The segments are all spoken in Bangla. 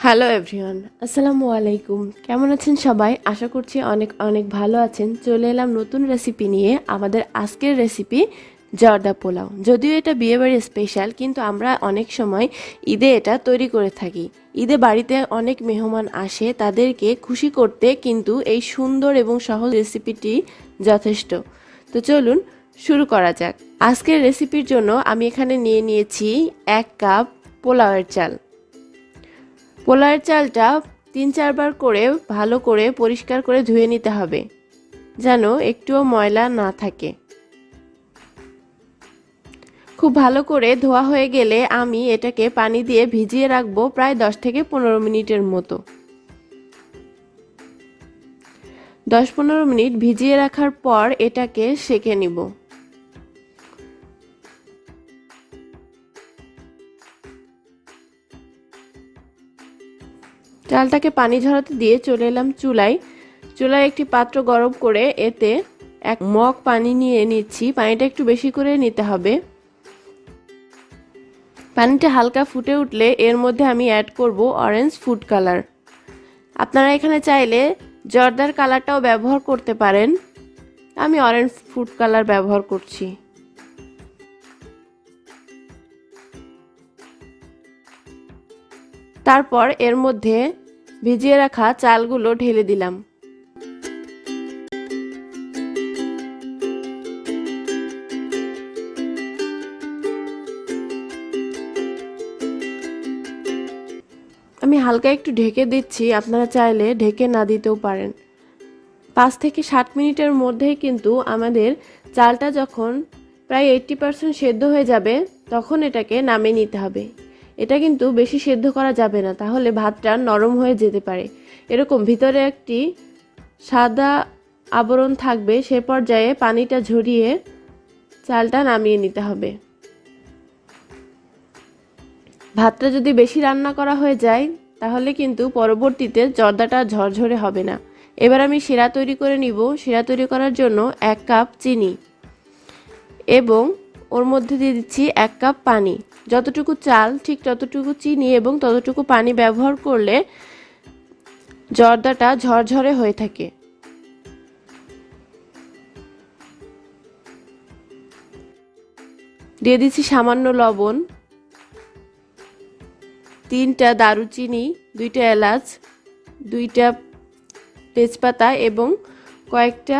হ্যালো এভরিওয়ান, আসসালামু আলাইকুম। কেমন আছেন সবাই? আশা করছি অনেক অনেক ভালো আছেন। চলে এলাম নতুন রেসিপি নিয়ে। আমাদের আজকের রেসিপি জর্দা পোলাও। যদিও এটা বিয়েবাড়ির স্পেশাল, কিন্তু আমরা অনেক সময় ঈদে এটা তৈরি করে থাকি। ঈদে বাড়িতে অনেক মেহমান আসে, তাদেরকে খুশি করতে কিন্তু এই সুন্দর এবং সহজ রেসিপিটি যথেষ্ট। তো চলুন শুরু করা যাক। আজকের রেসিপির জন্য আমি এখানে নিয়ে নিয়েছি 1 কাপ পোলাওয়ের চাল। পোলাওয়ের চালটা 3-4 বার করে ভালো করে পরিষ্কার করে ধুয়ে নিতে হবে, যেন একটুও ময়লা না থাকে। খুব ভালো করে ধোয়া হয়ে গেলে আমি এটাকে পানি দিয়ে ভিজিয়ে রাখবো প্রায় 10 থেকে 15 মিনিটের মতো। 10-15 মিনিট ভিজিয়ে রাখার পর এটাকে সেঁকে নিব। চালটাকে পানি ঝরাতে দিয়ে চলে এলাম চুলায় একটি পাত্র গরম করে এতে 1 মগ পানি নিয়ে নিচ্ছি। পানিটা একটু বেশি করে নিতে হবে। পানিটা হালকা ফুটে উঠলে এর মধ্যে আমি অ্যাড করব অরেঞ্জ ফুড কালার। আপনারা এখানে চাইলে জর্দার কালারটাও ব্যবহার করতে পারেন। আমি অরেঞ্জ ফুড কালার ব্যবহার করছি। তারপর এর মধ্যে ভিজিয়ে রাখা চালগুলো ঢেলে দিলাম। আমি হালকা একটু ঢেকে দিচ্ছি, আপনারা চাইলে ঢেকে না দিতেও পারেন। 5 থেকে 7 মিনিটের মধ্যেই কিন্তু আমাদের চালটা যখন প্রায় 80% সেদ্ধ হয়ে যাবে, তখন এটাকে নামিয়ে নিতে হবে। এটা কিন্তু বেশি সেদ্ধ করা যাবে না, তাহলে ভাতটা নরম হয়ে যেতে পারে। এরকম ভিতরে একটি সাদা আবরণ থাকবে, সে পর্যায়ে পানিটা ঝরিয়ে চালটা নামিয়ে নিতে হবে। ভাতটা যদি বেশি রান্না করা হয়ে যায়, তাহলে কিন্তু পরবর্তীতে জর্দাটা ঝরঝরে হবে না। এবার আমি শিরা তৈরি করে নিব। শিরা তৈরি করার জন্য 1 কাপ চিনি এবং ওর মধ্যে দিয়ে দিচ্ছি 1 কাপ পানি। যতটুকু চাল ঠিক ততটুকু চিনি এবং ততটুকু পানি ব্যবহার করলে জর্দাটা ঝরঝরে হয়ে থাকে। দিয়ে দিচ্ছি সামান্য লবণ, 3টা দারুচিনি, 2টা এলাচ, 2টা তেজপাতা এবং কয়েকটা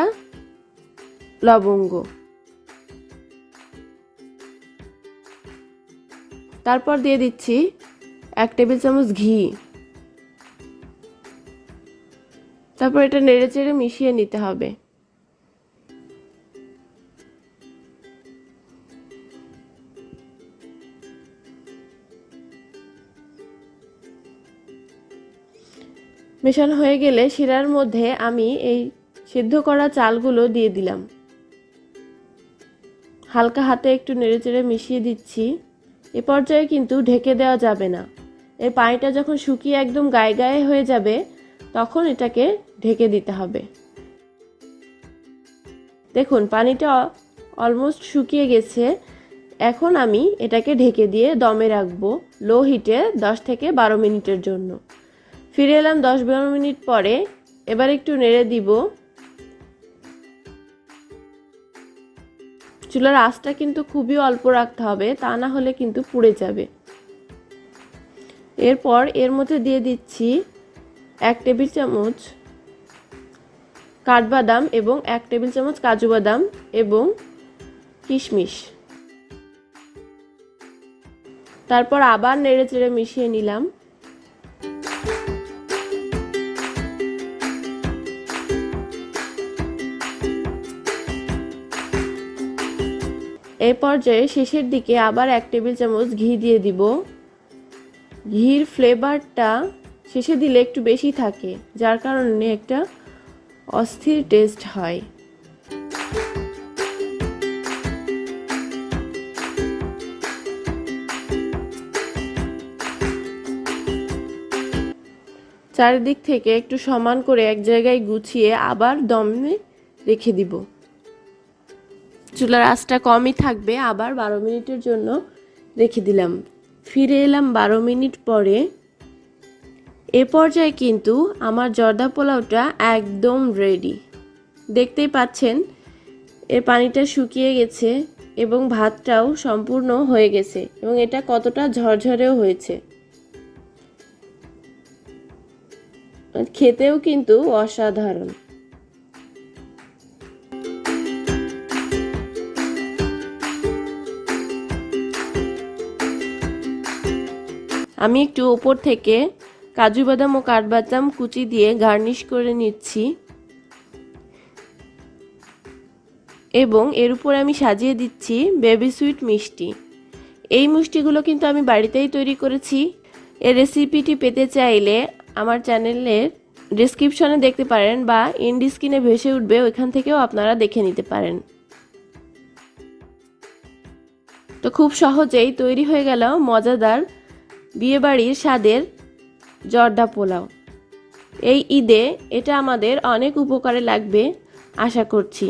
লবঙ্গ। তারপর দিয়ে দিচ্ছি 1 টেবিল চামচ ঘি। তারপর এটা নেড়েচেড়ে মিশিয়ে নিতে হবে। মেশানো হয়ে গেলে শিরার মধ্যে আমি এই সিদ্ধ করা চালগুলো দিয়ে দিলাম। হালকা হাতে একটু নেড়েচেড়ে মিশিয়ে দিচ্ছি। এ পর্যায়ে কিন্তু ঢেকে দেওয়া যাবে না। এই পানিটা যখন শুকিয়ে একদম গায়ে গায়ে হয়ে যাবে, তখন এটাকে ঢেকে দিতে হবে। দেখুন পানিটা অলমোস্ট শুকিয়ে গেছে। এখন আমি এটাকে ঢেকে দিয়ে দমে রাখবো লো হিটে 10 থেকে 12 মিনিটের জন্য। ফিরে এলাম 10-12 মিনিট পরে। এবার একটু নেড়ে দিব। চুলার আঁচটা কিন্তু খুবই অল্প রাখতে হবে, তা না হলে কিন্তু পুড়ে যাবে। এরপর এর মধ্যে দিয়ে দিচ্ছি 1 টেবিল চামচ কাঠবাদাম এবং 1 টেবিল চামচ কাজু বাদাম এবং কিশমিশ। তারপর আবার নেড়েচেড়ে মিশিয়ে নিলাম। এই পর্যায়ে শেষের দিকে আবার 1 টেবিল চামচ ঘি দিয়ে দিব। ঘির ফ্লেভারটা শেষে দিলে একটু বেশি থাকে, যার কারণে একটা অস্থির টেস্ট হয়। চারিদিক থেকে একটু সমান করে এক জায়গায় গুছিয়ে আবার দমে রেখে দিব। চুলার আঁচটা কমই থাকবে। আবার 12 মিনিটের জন্য রেখে দিলাম। ফিরে এলাম 12 মিনিট পরে। এ পর্যায়ে কিন্তু আমার জর্দা পোলাওটা একদম রেডি। দেখতেই পাচ্ছেন এর পানিটা শুকিয়ে গেছে এবং ভাতটাও সম্পূর্ণ হয়ে গেছে এবং এটা কতটা ঝরঝরেও হয়েছে। খেতেও কিন্তু অসাধারণ। আমি একটু উপর থেকে কাজু বাদাম ও কাঠবাদাম কুচি দিয়ে গার্নিশ করে নিচ্ছি এবং এর উপরে আমি সাজিয়ে দিচ্ছি বেবি সুইট মিষ্টি। এই মিষ্টিগুলো কিন্তু আমি বাড়িতেই তৈরি করেছি। এই রেসিপিটি পেতে চাইলে আমার চ্যানেলের ডেসক্রিপশনে দেখতে পারেন বা এন্ড স্ক্রিনে ভেসে উঠবে, ওইখান থেকেও আপনারা দেখে নিতে পারেন। তো খুব সহজেই তৈরি হয়ে গেল মজাদার বিয়েবাড়ির স্বাদের জর্দা পোলাও। এই ঈদে এটা আমাদের অনেক উপকারে লাগবে আশা করছি।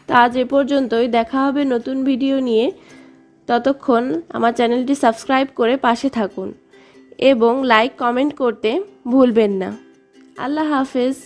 তো আজ এ পর্যন্তই, দেখা হবে নতুন ভিডিও নিয়ে। ততক্ষণ আমার চ্যানেলটি সাবস্ক্রাইব করে পাশে থাকুন এবং লাইক কমেন্ট করতে ভুলবেন না। আল্লাহ হাফেজ।